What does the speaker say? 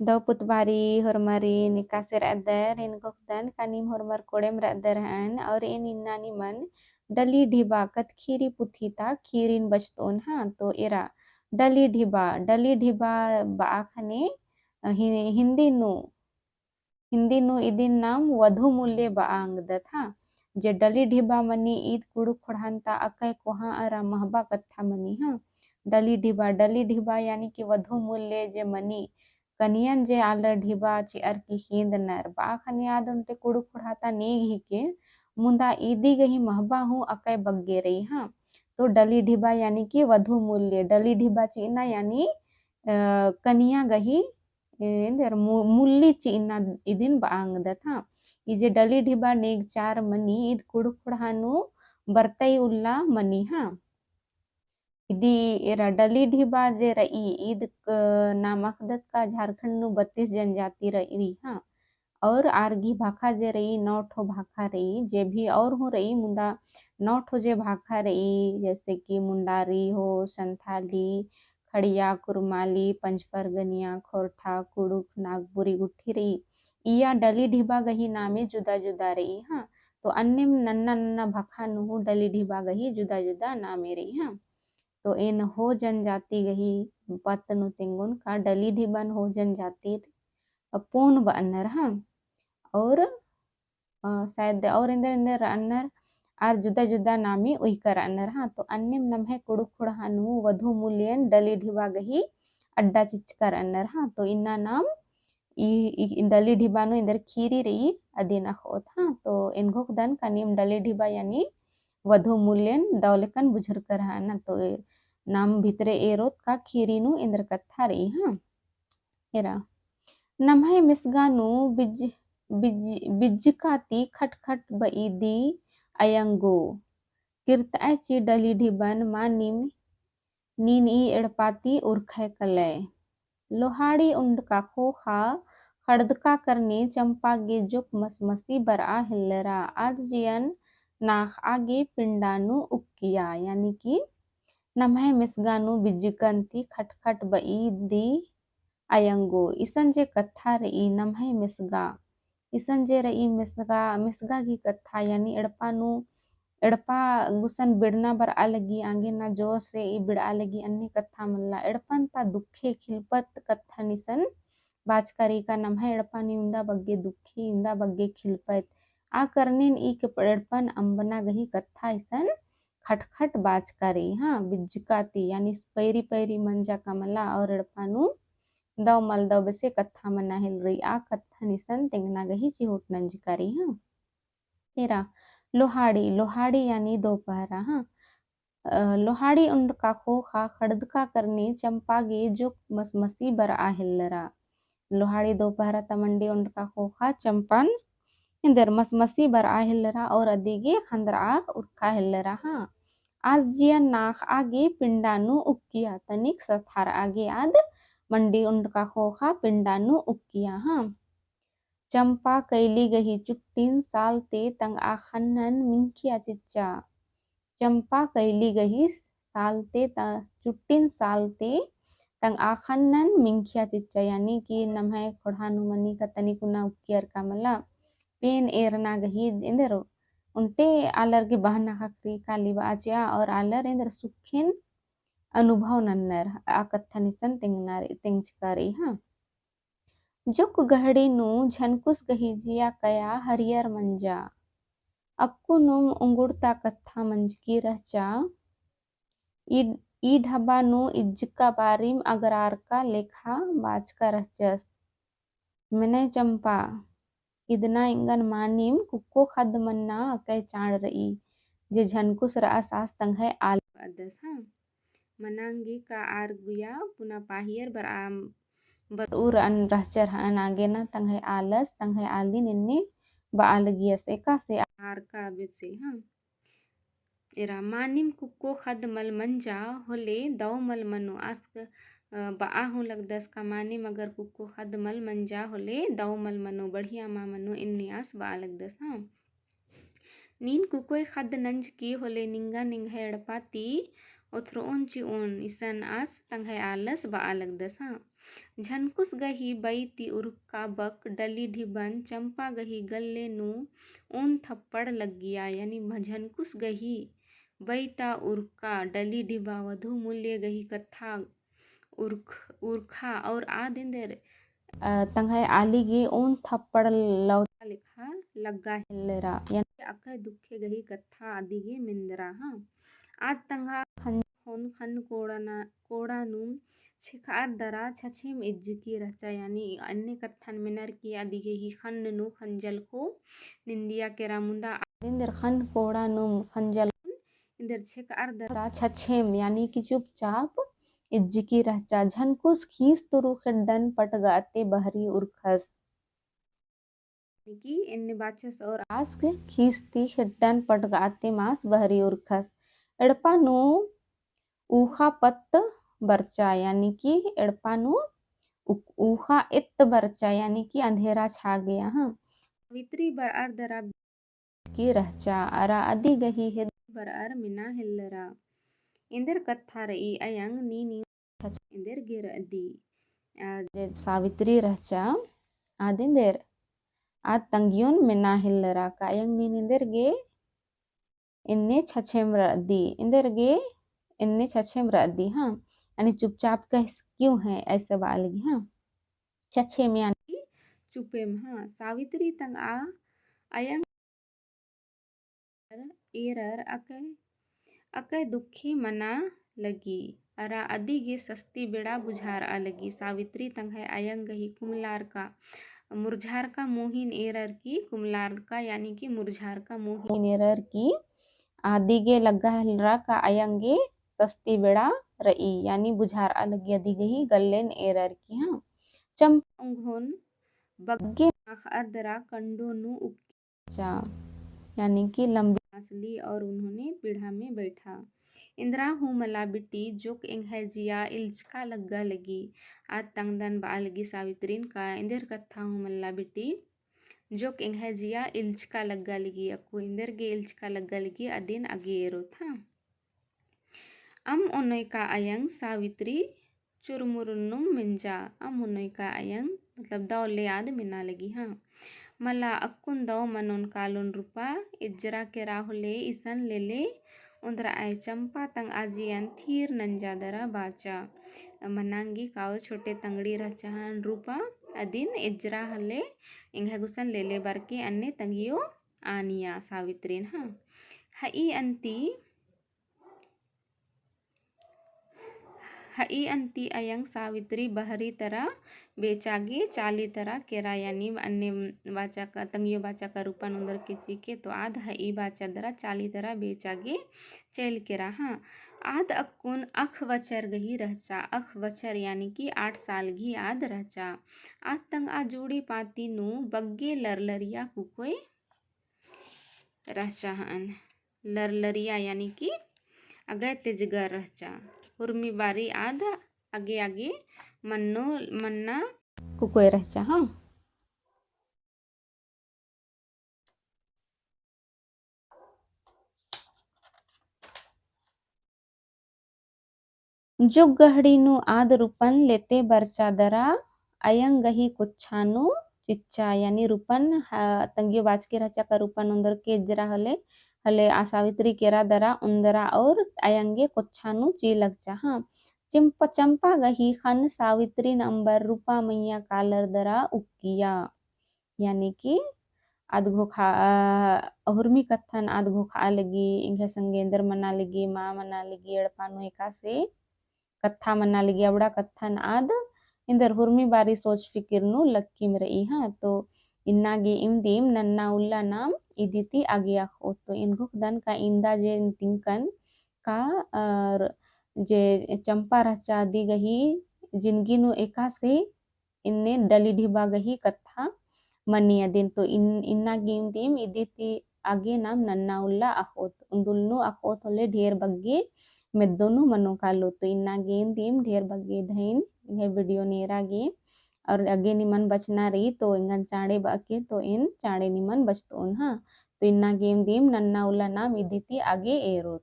Daw putbari hormari nikasir adar in gokdan kanim hormar kodem radar han और इन इन्नानी मन डली ढिबा कत खीरी पुथीता खीरीन बचतोन हाँ तो एरा डली ढिबा बाखने हिंदी नु इदिन नाम वधु मूल्य बांग दथा जे डली ढिबा मनी ईद कुड़ुक खुड़ानता अकय कोहा अरा महबा कत्था मनी हाँ डली ढिबा यानी कि वधु मूल्य जे मनी कनियन जे आलर ढिबा ची अर की हिंद नर बाखन याद उनते कुड़ुक खुड़ाता नेग ही के मुंदा ईदी गही महबा हूँ अकय बग्गे रही हाँ तो डली ढिबा यानी कि वधु मूल्य डली ढिबा ची ना यानी कनिया गही इंदर मुल्ली चीना इदिन बांग दथा इजे डली ढिबा नेग चार मनी इद कुड़ुक खुड़ानु बरतई उल्ला मनी हाँ इदी एरा डली ढिबा जे रई ईद नामकदत का झारखंड नु 32 जनजाति रई हाँ और आरगी भाखा जे रही 9 ठो भाखा रही जे भी और हो रही मुंदा 9 ठो जे भाखा रही जैसे कि मुंडारी हो संथाली खड़िया कुरमाली पंचफरगनिया खोरठा कुड़ुक नागपुरी गुट्ठी रही इया डली ढिबा गही नामे जुदा जुदा रही हाँ तो अन्य नन्ना नन्ना भाखा नुहु डली ढिबा गही जुदा जुदा नामे रही हाँ तो इन हो जनजाति गही पतनु तिंगुन का डली ढिबन हो जनजाति पून बन्नर हाँ और शायद और इंदर इंदर अन्नर आर जुदा जुदा नामी उइकर अन्नर हाँ तो अन्यम नमहे कुड़ुक खुड़हानु वधु मूल्यन डली ढिबा गही अड्डा चिचकर अन्नर हाँ तो इन्ना नाम डली ढिबानु इंदर खीरी रही अदीना होत हाँ तो इनघोक दन का नियम डली ढिबा यानी वधु मूल्यन दौलकन बुझुरकर हाँ ना तो नाम भितरे एरोत का खीरीनु इंदर कत्था रही हाँ एरा नम्हे मिसगानु बिज्जकाती खटखट बईदी अयंगो किरताची डली ढिबन मानिम नीनी एड़पाती उर्खय कलय लोहाड़ी उंडका खोखा खड़दका करने चंपा गे जुक मसमसी बरा हिल्लरा आजियन नाख आगे पिंडानु उक्किया यानी कि नम्हे मिसगानु बिज्जकंती खटखट बईदी अयंगो इसन जे कत्था रई नम्हे मिसगा इसन जे रई मिसगा की कत्था यानी एड़पा गुसन बिड़ना बर अलगी आगे ना जो से ई बिड़ा लगी अन्य कत्था मल्ला एड़पन ता दुखे खिलपत कत्था निसन बाजकरी का नम्हे एड़पा निउंदा बग्गे दुखे इंदा बग्गे खिलपत आ करनिन ई के एड़पन अंबना गही कत्था इसन खटखट बाजकरी हाँ बिज्जकाती यानी पैरी पैरी मंजा कमला और एड़पानु दव मल दव बसे कत्था मना हिल रही आ कत्था निसन तिंगना गही चिहोट नंजकारी हाँ तेरा लोहाड़ी यानी दोपहरा हाँ लोहाड़ी उंड का खोखा खड़दका करने चंपा गे जो मसमसी बर आ हिल्लरा लोहाड़ी दोपहरा तमंडी उंड का खोखा चंपन इंदर मसमसी बर आ हिल्लरा और अदिगे खंदरा उर्खा हिल्लरा हाँ आज जिया नाख आगे पिंडानु उक्किया तनिक सथार आगे आद मंडी उंड का खोखा पिंडानु उक्किया हाँ चंपा कैली गही चुट्टीन सालते तंग आखन्नन मिंकिया चिच्चा चंपा कैली गही सालते चुट्टीन सालते तंग आखन्नन मिंकिया चिच्चा यानी कि नम्हे खोड़ानु मनी का तनिकुना उक्कियर का मला पेन एरना गही इंदर उनटे आलर के बहना खकरी काली बाचिया और आलर इंदर सुखिन अनुभव नन्नर आ कत्था निसन तिंगचकारी हाँ जुक गहड़ी नु झनकुस गही जिया कया हरियर मंजा अक्कू नुम उंगुड़ता कत्था मंज की रहचा ई ढबा नु इज्जका बारिम अगरार का लेखा बाज का रहचस मैंने चंपा इदना इंगन मानिम कुक्को खद मन्ना कह चाण रही जे झनकुस रहा सास तंग है आल अदस हाँ मनांगी का आर गुया पुना पाहियर बर अन रहचर हन आगे ना तंग है आलस तंग है आलदी निन्ने बालगियस एका से आर का बेसे हाँ एरा मानिम कुक्को खद मल मंजा होले दव मल मनो आस्क बा हूँ लगदस का मानिम अगर कुक्को खद मल मंजा होले दव मल मनो बढ़िया मा मनो इन्नी आस बा लगदस हाँ नीन कुकोय खद नंज की होले निंगा निंग है एड़पाती ओथ्रो ओन ची ओन इसन आस तंग है आलस बा लगदस हाँ झनकुस गही बैती उर्का बक डली ढिबन चंपा गही गल्ले नु ऊन थप्पड़ लग गया। यानी झनकुस गही बैता उर्का डली ढिबा वधु मूल्य गही कथा उर्खा और आदिंदर तंगाय आलिगे ऊन थप्पड़ लौता लिखा लग्गा हिल्लरा। यानी अकय दुखे गही कथा आदिगे मिंदरा। हाँ आज तंगा खन खन कोड़ानुम छिखार दरा छछिम इज्जकी रचा। यानी अन्य कथन मिनर की आदिगे ही खन्नु खंजल को निंदिया के रामुंदा आदिंदर खन कोड़ानुम खंजल इंदर छिखार दरा छछिम यानी कि चुपचाप इज्जकी रचा। झनकुस खींच तुरु खिड्डन पटगाते बहरी उर्खस। कि इन बाचस और आस्क खींचती खिड्डन पटगाते मास बहरी उर्खस। एड़पानु ऊखा पत्त बरचा यानी कि एड़पानु ऊखा इत्त बरचा यानी कि अंधेरा छा गया। हाँ सावित्री बरअर दरा की रहचा अरा अदी गही हिद बरअर मिना हिल्लरा। इंदर कथा रई अयंग नी इंदर गिर अदी सावित्री रहचा आदिंदर आज तंगियोन मिना हिल्लरा का अयंग नी इंदर गे इन्ने छछेम रदी इंदर गे इन्ने छछेम रदी। हाँ यानी चुपचाप कह क्यों है ऐसे बालगी। हाँ छछेम यानी चुपेम। हाँ सावित्री तंग आ अयंग एरर अकय दुखी मना लगी अरा अदिगे सस्ती बेड़ा बुझार आ लगी। सावित्री तंग है अयंग ही कुमलार का मुरझार का मोहिन एरर की कुमलार का यानी कि मुरझार का मोहिन एरर की आदिगे लग्गा हिलरा का अयंगे सस्ती बेड़ा रई यानी बुझार आ लगी अदिगे ही गल्लेन एरर की। हाँ चंपा उंघोन बग्गे अर्दरा कंडोनु उच्चा यानी कि लंबी सांस ली और उन्होंने पीढ़ा में बैठा। इंदिरा हूँ मला बिटी जोक इंघजिया इल्चका लग्गा लगी आज तंगदन बा लगी सावित्रीन का इंदिर कथा हूँ मला बिटी जोक इंघजिया इल्चका लग्गा लगी अक्को इंदिर गे इल्चका लग्गा लगी अदिन अगे एरो था। उन्नय का अयंग सावित्री चुरमुरुन्नुम मिंजा उन्नय का अयंग मतलब दौले याद मिना लगी। हाँ मला अक्कुन दौ मनोन कालोन रूपा इज्जरा के राहुले इसन लेले उंदरा आय चंपा तंग आजियन थीर नंजादरा बाचा। मनांगी काओ छोटे तंगड़ी रचाहन रूपा अदिन इज्जरा हले इंघा गुसन लेले बरके अन्य तंगियो आनिया सावित्रीन। हाँ हई अंती अयंग सावित्री बहरी तरह बेचागे चाली तरह केरा। यानी अन्य बाचा का तंगियो बाचा का रूपन उंदर के चीके तो आध हई बाचा दरा चाली तरह बेचागे चल केरा। हाँ आध अक्कुन अख वचर गही रहचा अख वचर यानी कि 8 साल घी आध रहचा। आध तंग आ जोड़ी पाती नु बग्गे लरलरिया कुकोय रहचा। हन लरलरिया यानी कि अगय तेजगर रहचा उर्मी बारी आध आगे आगे मन्ना कुकोय रहचा। हाँ जुग गहड़ीनु आद रूपन लेते बरचा दरा अयंग गही कुच्छानु चिच्चा यानी रूपन तंगियो बाच के रहचा का रूपन उंदर के जरा हले हले आ सावित्री केरा दरा उंदरा और अयंगे कुच्छानु ची लगचा। हाँ चंपा गही खन सावित्री नंबर रूपा मैया कालर दरा उक्किया यानी कि आदघो खा हुर्मी कथन आदघो खा लगी इंघे संगेंदर मना लगी माँ मना लगी एड़पानु एका से कथा मना लगी अबड़ा कथन आद इंदर हुर्मी बारी सोच फिकिरनु लक्कीम रही। हाँ तो इन्ना गे इमदीम नन्ना उल्ला नाम इदिति आगे आखो तो इनको दन का इंदा जे तिंकन का जे चंपा रचा दी गही जिंदगी नु एका से इन्ने डली ढिबा गही कथा मनिया दिन तो इन्ना गेम दीम इदिति आगे नाम नन्ना उल्ला अखोत उंदुल्नु अखोत होले ढेर बग्गे मेदोनु मनो कालो तो इन्ना गेम दीम ढेर बग्गे धैन यह वीडियो नेरा गे और अगे निमन बचना रही तो इंगन चाड़े बाके तो इन चाड़े निमन बचतो। हाँ तो इन्ना गेम दीम नन्ना उल्ला नाम इदिति आगे एरो।